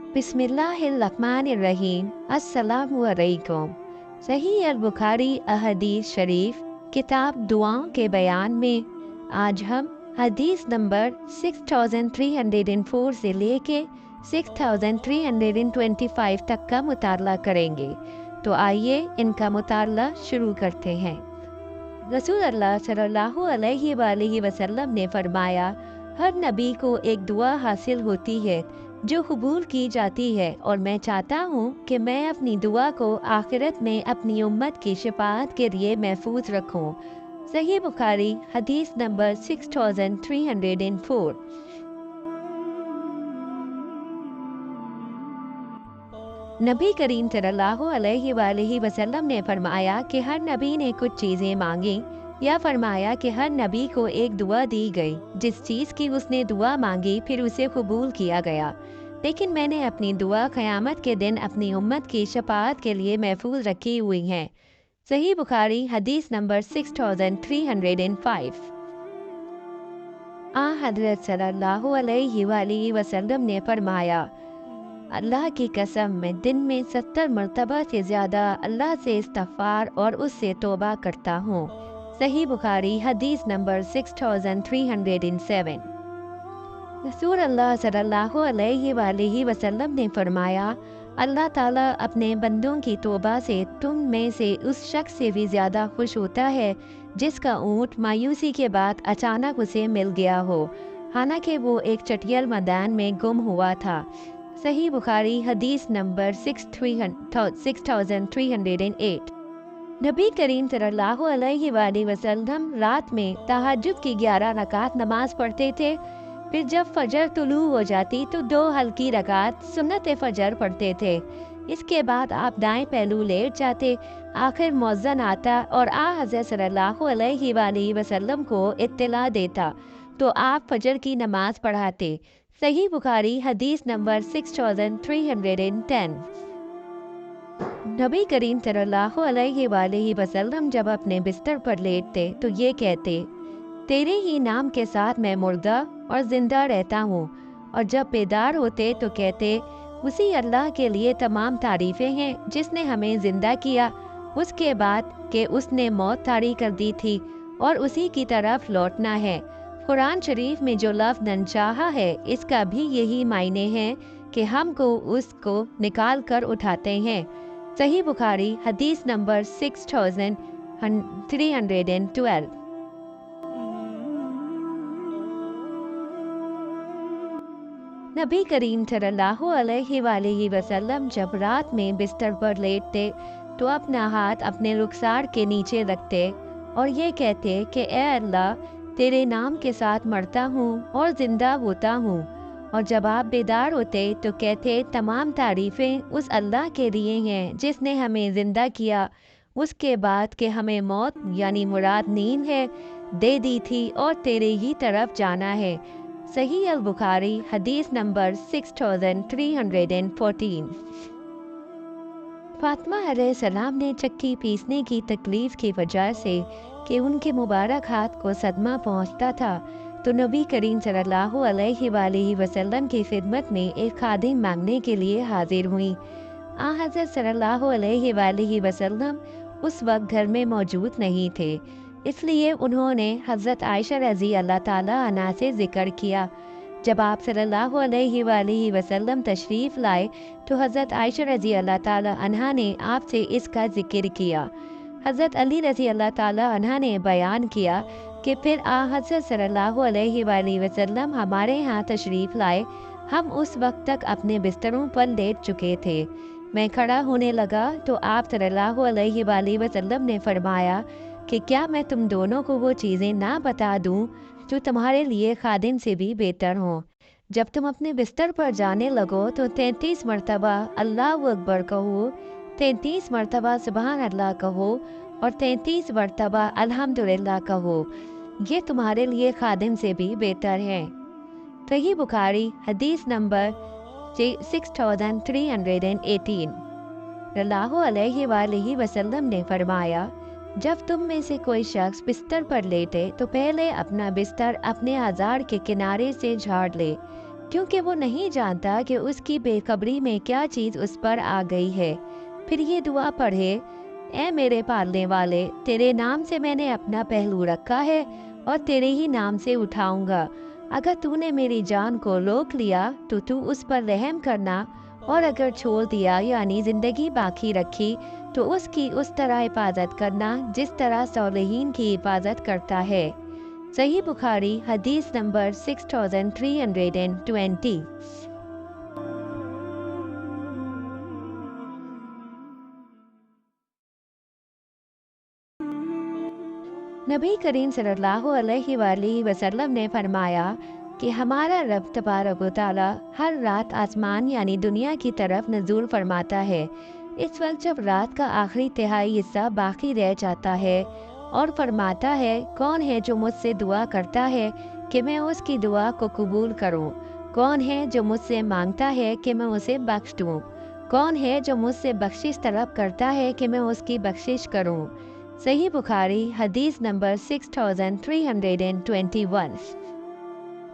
बिस्मिल्लाहिर्रहमानिर्रहीम। अस्सलामु अलैकुम। सही अल बुखारी अहदीस शरीफ किताब दुआओं के बयान में आज हम हदीस नंबर 6304 से लेके 6325 तक का मुताला करेंगे। तो आइए इनका मुताला शुरू करते हैं। रसूल अल्लाह सल्लल्लाहु अलैहि वसल्लम ने फरमाया, हर नबी को एक दुआ हासिल होती है जो कबूल की जाती है, और मैं चाहता हूँ कि मैं अपनी दुआ को आखिरत में अपनी उम्मत की शफाअत के लिए महफूज रखूँ। सही बुखारी हदीस नंबर 6304। नबी करीम सल्लल्लाहु अलैहि वसल्लम ने फरमाया कि हर नबी ने कुछ चीज़ें मांगी, या फरमाया कि हर नबी को एक दुआ दी गई। जिस चीज़ की उसने दुआ मांगी फिर उसे कबूल किया गया, लेकिन मैंने अपनी दुआ क़यामत के दिन अपनी उम्मत की शफाअत के लिए महफूज रखी हुई है। सही बुखारी हदीस नंबर 6305। हज़रत सल्लल्लाहु अलैहि वसल्लम ने फरमाया, अल्लाह की कसम मैं दिन में 70 मरतबा से ज़्यादा अल्लाह से इस्तग़फ़ार और उससे तौबा करता हूँ। सही बुखारी हदीस नंबर 6307। रसूल अल्लाह सल्लल्लाहु अलैहि वसल्लम ने फरमाया, अल्लाह ताला अपने बंदों की तौबा से तुम में से उस शख्स से भी ज़्यादा खुश होता है जिसका ऊँट मायूसी के बाद अचानक उसे मिल गया हो, हालांकि वो एक चटियल मैदान में गुम हुआ था। सही बुखारी हदीस नंबर 6308। नबी करीम सल्लल्लाहु अलैहि वसल्लम रात में तहज्जुद की 11 रकात नमाज पढ़ते थे। फिर जब फजर तुलू हो जाती तो 2 हल्की रकात सुन्नत फजर पढ़ते थे। इसके बाद आप दाएं पहलू लेट जाते। आखिर मौज़न आता और हज़रत सल्लल्लाहु अलैहि वसल्लम को इत्तला देता तो आप फजर की नमाज पढ़ाते। सही बुखारी हदीस नंबर 6310। नबी करीम सल्लल्लाहु अलैहि वसल्लम जब अपने बिस्तर पर लेटते तो ये कहते, तेरे ही नाम के साथ मैं मुर्दा और ज़िंदा रहता हूँ। और जब बेदार होते तो कहते, उसी अल्लाह के लिए तमाम तारीफ़ें हैं जिसने हमें ज़िंदा किया, उसके बाद कि उसने मौत तारी कर दी थी और उसी की तरफ लौटना है। कुरान शरीफ में जो लफ्ज़ ननचाहा है इसका भी यही मायने हैं कि हमको उसको निकाल कर उठाते हैं। सही बुखारी हदीस नंबर 6312। नबी करीम सल्लल्लाहु अलैहि वसल्लम जब रात में बिस्तर पर लेटते तो अपना हाथ अपने रुखसार के नीचे रखते और ये कहते कि ए अल्लाह, तेरे नाम के साथ मरता हूँ और ज़िंदा होता हूँ। और जब आप बेदार होते तो कहते, तमाम तारीफ़ें उस अल्लाह के लिए हैं जिसने हमें ज़िंदा किया, उसके बाद कि हमें मौत यानी मुराद नींद है दे दी थी और तेरे ही तरफ जाना है। सही अल बुखारी हदीस नंबर 6314। फातिमा अलैहिस्सलाम ने चक्की पीसने की तकलीफ़ की वजह से कि उनके मुबारक हाथ को सदमा पहुंचता था तो नबी करीम सल्लल्लाहु अलैहि वसल्लम की खिदमत में एक खादिम मांगने के लिए हाजिर हुई। हज़रत सल्लल्लाहु अलैहि वसल्लम उस वक्त घर में मौजूद नहीं थे, इसलिए उन्होंने हज़रत आयशा रज़ी अल्लाह ताला अन्हा से ज़िक्र किया। जब आप सल्लल्लाहु अलैहि वसल्लम तशरीफ़ लाए तो हज़रत आयशा रज़ी अल्लाह ताला अन्हा ने आपसे इसका ज़िक्र किया। हज़रत अली रज़ी अल्लाह ताला अन्हा ने बयान किया कि फिर हज़रत सल्लल्लाहु अलैहि वसल्लम हमारे यहाँ तशरीफ़ लाए। हम उस वक्त तक अपने बिस्तरों पर लेट चुके थे। मैं खड़ा होने लगा तो आप सल्लल्लाहु अलैहि वसल्लम ने फरमाया कि क्या मैं तुम दोनों को वो चीज़ें ना बता दूं जो तुम्हारे लिए खादिम से भी बेहतर हों। जब तुम अपने बिस्तर पर जाने लगो तो 33 मरतबा अल्लाहु अकबर कहो, 33 मरतबा सुबहान अल्लाह कहो और 33 मरतबा अल्हम्दुलिल्लाह कहो। ये तुम्हारे लिए खादिम से भी बेहतर है। सही बुखारी हदीस नंबर 6318। सल्लल्लाहु अलैहि वसल्लम ने फरमाया, जब तुम में से कोई शख्स बिस्तर पर लेटे तो पहले अपना बिस्तर अपने आज़ार के किनारे से झाड़ ले, کیونکہ وہ نہیں جانتا کہ اس کی بے خبری میں کیا چیز اس پر آ گئی ہے۔ پھر یہ دعا پڑھے، اے میرے پالنے والے، تیرے نام سے میں نے اپنا پہلو رکھا ہے اور تیرے ہی نام سے اٹھاؤں گا۔ اگر تو نے میری جان کو روک لیا تو اس پر رحم کرنا، اور اگر چھوڑ دیا یعنی زندگی باقی رکھی تو اس کی اس طرح حفاظت کرنا جس طرح صالحین کی حفاظت کرتا ہے۔ صحیح بخاری حدیث نمبر 6320۔ نبی کریم صلی اللہ علیہ وآلہ وسلم نے فرمایا کہ ہمارا رب تبارک و تعالی ہر رات آسمان یعنی دنیا کی طرف نزول فرماتا ہے، اس وقت جب رات کا آخری تہائی حصہ باقی رہ جاتا ہے، اور فرماتا ہے کون ہے جو مجھ سے دعا کرتا ہے کہ میں اس کی دعا کو قبول کروں، کون ہے جو مجھ سے مانگتا ہے کہ میں اسے بخش دوں، کون ہے جو مجھ سے بخشش طلب کرتا ہے کہ میں اس کی بخشش کروں۔ صحیح بخاری حدیث نمبر 6321۔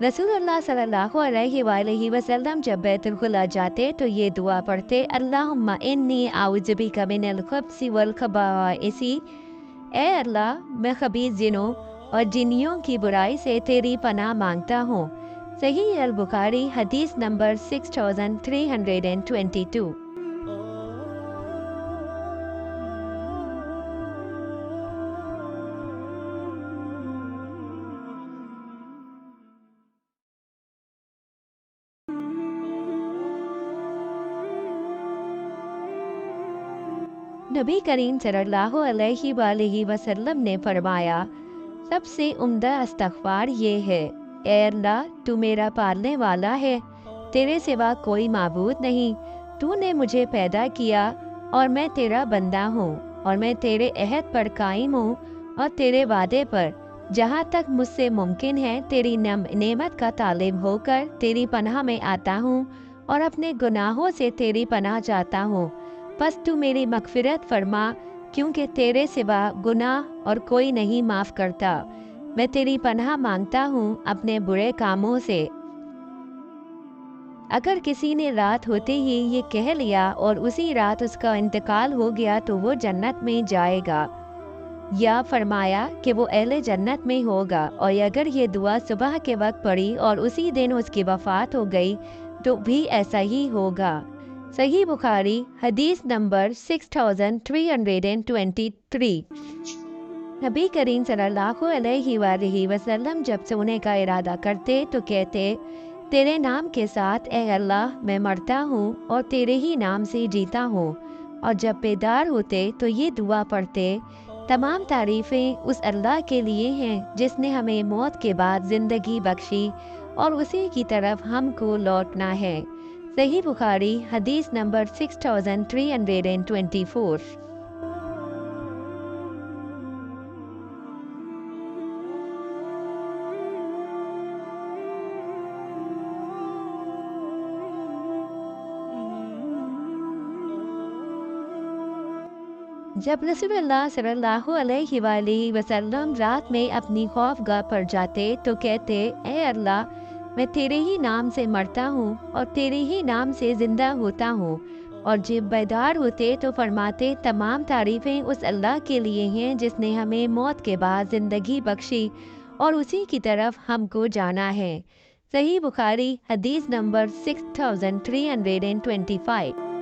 رسول اللہ صلی اللہ علیہ وآلہ وسلم جب بیت الخلا جاتے تو یہ دعا پڑھتے، اللہم انی اعوذ بک من الخبث والخبائث، اے اللہ میں خبیث جنوں اور جنیوں کی برائی سے تیری پناہ مانگتا ہوں۔ صحیح البخاری حدیث نمبر 6322۔ نبی کریم صلی اللہ علیہ وآلہ وسلم نے فرمایا، سب سے عمدہ استغفار یہ ہے، اے اللہ تو میرا پالنے والا ہے، تیرے سوا کوئی معبود نہیں، تو نے مجھے پیدا کیا اور میں تیرا بندہ ہوں، اور میں تیرے عہد پر قائم ہوں اور تیرے وعدے پر، جہاں تک مجھ سے ممکن ہے تیری نعمت کا طالب ہو کر تیری پناہ میں آتا ہوں اور اپنے گناہوں سے تیری پناہ چاہتا ہوں، پس تو میری مغفرت فرما، کیونکہ تیرے سوا گناہ اور کوئی نہیں معاف کرتا۔ میں تیری پناہ مانگتا ہوں اپنے برے کاموں سے۔ اگر کسی نے رات ہوتے ہی یہ کہہ لیا اور اسی رات اس کا انتقال ہو گیا تو وہ جنت میں جائے گا، یا فرمایا کہ وہ اہل جنت میں ہوگا، اور اگر یہ دعا صبح کے وقت پڑھی اور اسی دن اس کی وفات ہو گئی تو بھی ایسا ہی ہوگا۔ صحیح بخاری حدیث نمبر 6323۔ نبی کریم صلی اللہ علیہ وآلہ وسلم جب سونے کا ارادہ کرتے تو کہتے، تیرے نام کے ساتھ اے اللہ میں مرتا ہوں اور تیرے ہی نام سے جیتا ہوں، اور جب بیدار ہوتے تو یہ دعا پڑھتے، تمام تعریفیں اس اللہ کے لیے ہیں جس نے ہمیں موت کے بعد زندگی بخشی اور اسی کی طرف ہم کو لوٹنا ہے۔ صحیح بخاری حدیث نمبر 6324۔ جب رسول اللہ صلی اللہ علیہ وآلہ وسلم رات میں اپنی خوف گاہ پر جاتے تو کہتے، اے اللہ میں تیرے ہی نام سے مرتا ہوں اور تیرے ہی نام سے زندہ ہوتا ہوں، اور جب بیدار ہوتے تو فرماتے، تمام تعریفیں اس اللہ کے لیے ہیں جس نے ہمیں موت کے بعد زندگی بخشی اور اسی کی طرف ہم کو جانا ہے۔ صحیح بخاری حدیث نمبر 6325۔